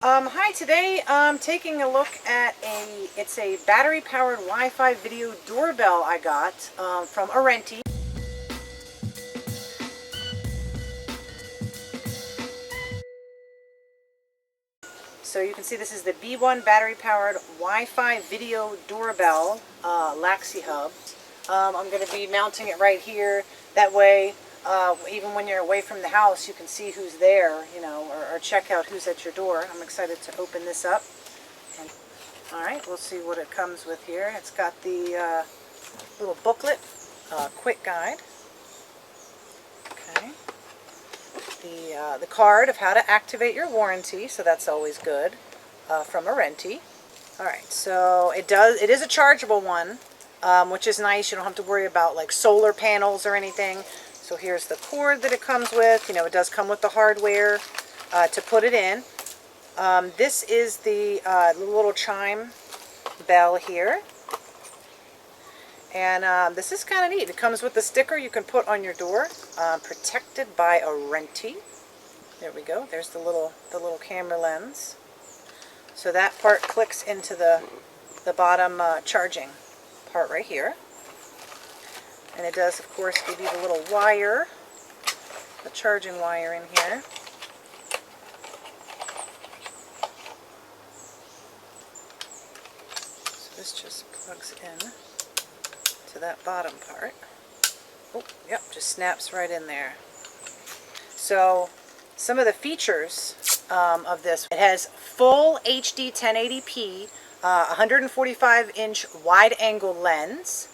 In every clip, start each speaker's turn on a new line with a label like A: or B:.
A: Hi, today I'm taking a look at it's a battery-powered Wi-Fi video doorbell I got from Arenti. So you can see this is the B1 battery-powered Wi-Fi video doorbell, Laxihub. I'm going to be mounting it right here. That way, even when you're away from the house, you can see who's there, you know, or check out who's at your door. I'm excited to open this up. Alright, we'll see what it comes with here. It's got the little booklet, quick guide. Okay. The card of how to activate your warranty, so that's always good, from Arenti. Alright, so it is a chargeable one, which is nice. You don't have to worry about like solar panels or anything. So here's the cord that it comes with. You know, it does come with the hardware to put it in. This is the little chime bell here. And this is kind of neat. It comes with a sticker you can put on your door, protected by Arenti. There we go. There's the little camera lens. So that part clicks into the bottom charging part right here. And it does, of course, give you the little wire, the charging wire in here. So this just plugs in to that bottom part. Oh, yep, just snaps right in there. So some of the features of this, it has full HD 1080p, 145-inch wide-angle lens.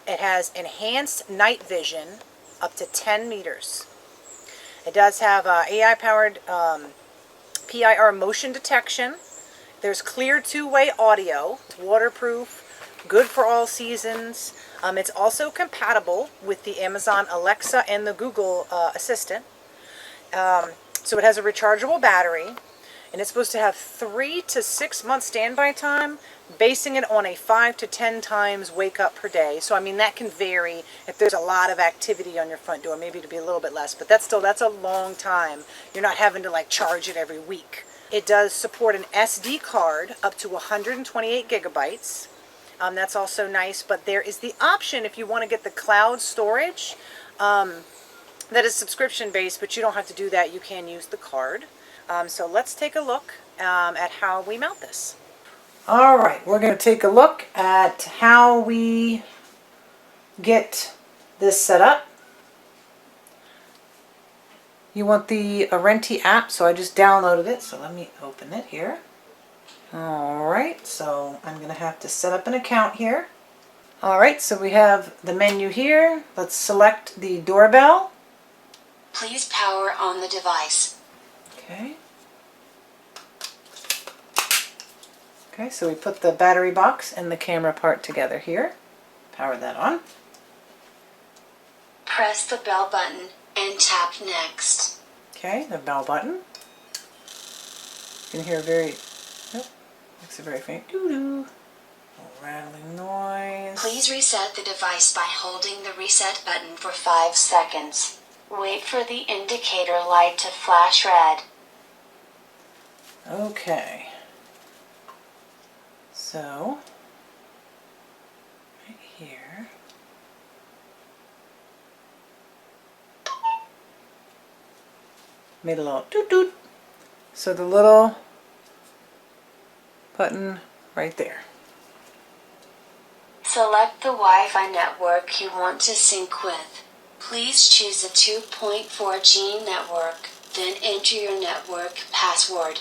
A: It has enhanced night vision up to 10 meters. It does have AI-powered PIR motion detection. There's clear two-way audio. It's waterproof, good for all seasons. It's also compatible with the Amazon Alexa and the Google Assistant. So it has a rechargeable battery, and it's supposed to have 3 to 6 months standby time, basing it on a 5 to 10 times wake up per day. So I mean, that can vary if there's a lot of activity on your front door. Maybe it'll be a little bit less, but that's a long time. You're not having to like charge it every week. It does support an SD card up to 128 gigabytes. That's also nice, but there is the option if you want to get the cloud storage that is subscription based, but you don't have to do that. You can use the card. So let's take a look at how we mount this. All right, we're going to take a look at how we get this set up. You want the Arenti app, so I just downloaded it, so let me open it here. Alright, so I'm going to have to set up an account here. Alright, so we have the menu here. Let's select the doorbell.
B: Please power on the device.
A: Okay. Okay, so we put the battery box and the camera part together here. Power that on.
B: Press the bell button and tap next.
A: Okay, the bell button. You can hear makes a very faint doo-doo. Rattling noise.
B: Please reset the device by holding the reset button for 5 seconds. Wait for the indicator light to flash red.
A: Okay. So, right here. Made a little doot-doot. So the little button right there.
B: Select the Wi-Fi network you want to sync with. Please choose a 2.4G network, then enter your network password.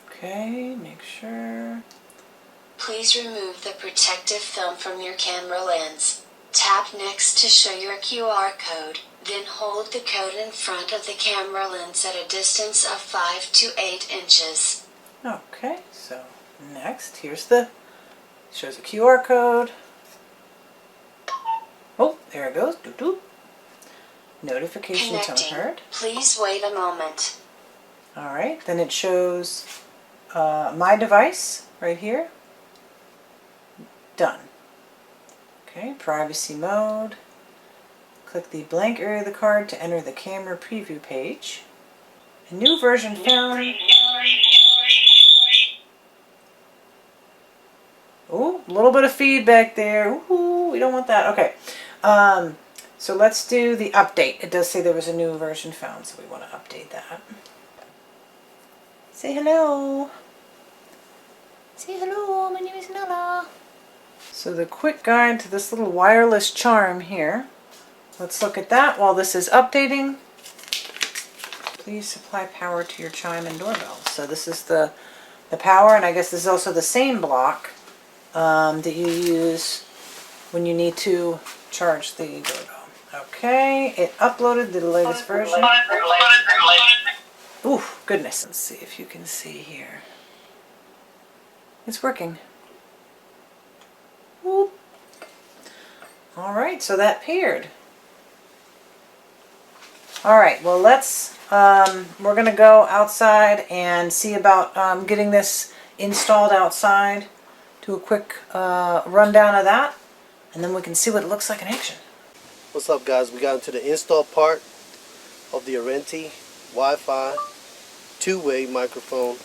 A: Okay, make sure.
B: Please remove the protective film from your camera lens. Tap next to show your QR code, then hold the code in front of the camera lens at a distance of 5 to 8 inches.
A: Okay, so next, shows a QR code. Oh, there it goes. Doot doot. Notification tone heard.
B: Please wait a moment.
A: Alright, then it shows my device right here. Done. Okay, privacy mode. Click the blank area of the card to enter the camera preview page. A new version found. A little bit of feedback there. Ooh, we don't want that. Okay. So let's do the update. It does say there was a new version found, so we want to update that. Say hello. Say hello, my name is Nala. So the quick guide to this little wireless charm here. Let's look at that while this is updating. Please supply power to your chime and doorbell. So this is the power, and I guess this is also the same block that you use when you need to charge the doorbell. Okay, it uploaded the latest version. Ooh, goodness. Let's see if you can see here. It's working. Whoop. All right, so that paired. All right, well, we're going to go outside and see about getting this installed outside. Do a quick rundown of that, and then we can see what it looks like in action.
C: What's up, guys? We got into the install part of the Arenti Wi-Fi two-way microphone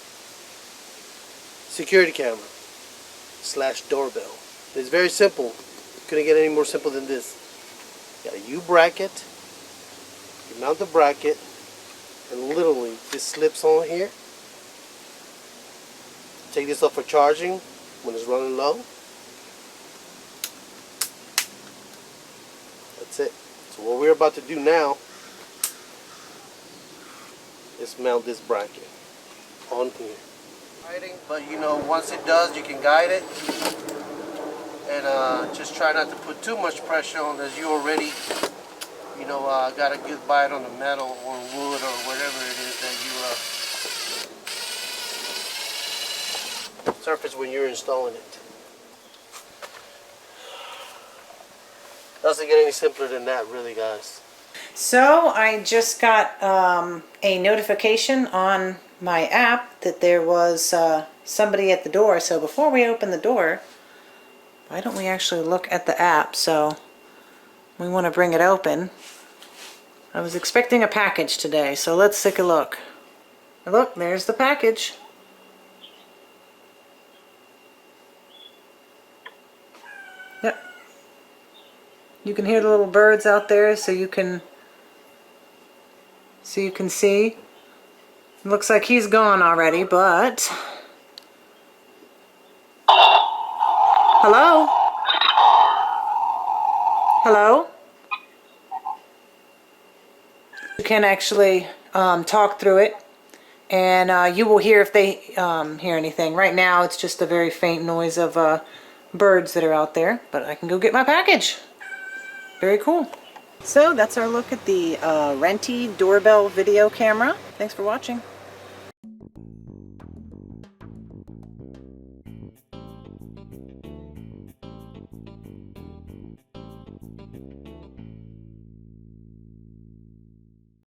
C: security camera / doorbell. It's very simple. Couldn't get any more simple than this. You got a U bracket. You mount the bracket, and literally this slips on here. Take this off for charging when it's running low. That's it. So what we're about to do now is mount this bracket on here. But you know, once it does, you can guide it, and just try not to put too much pressure on, as you already, you know, got a good bite on the metal or wood or whatever it is that you surface when you're installing it. Doesn't get any simpler than that, really, guys.
A: So I just got a notification on my app that there was somebody at the door. So before we open the door, why don't we actually look at the app? So we want to bring it open. I was expecting a package today, so let's take a look. Look, there's the package. Yep. You can hear the little birds out there, so you can see. It looks like he's gone already, but hello? Hello? You can actually talk through it, and you will hear if they hear anything. Right now it's just a very faint noise of birds that are out there, but I can go get my package. Very cool. So that's our look at the Arenti doorbell video camera. Thanks for watching.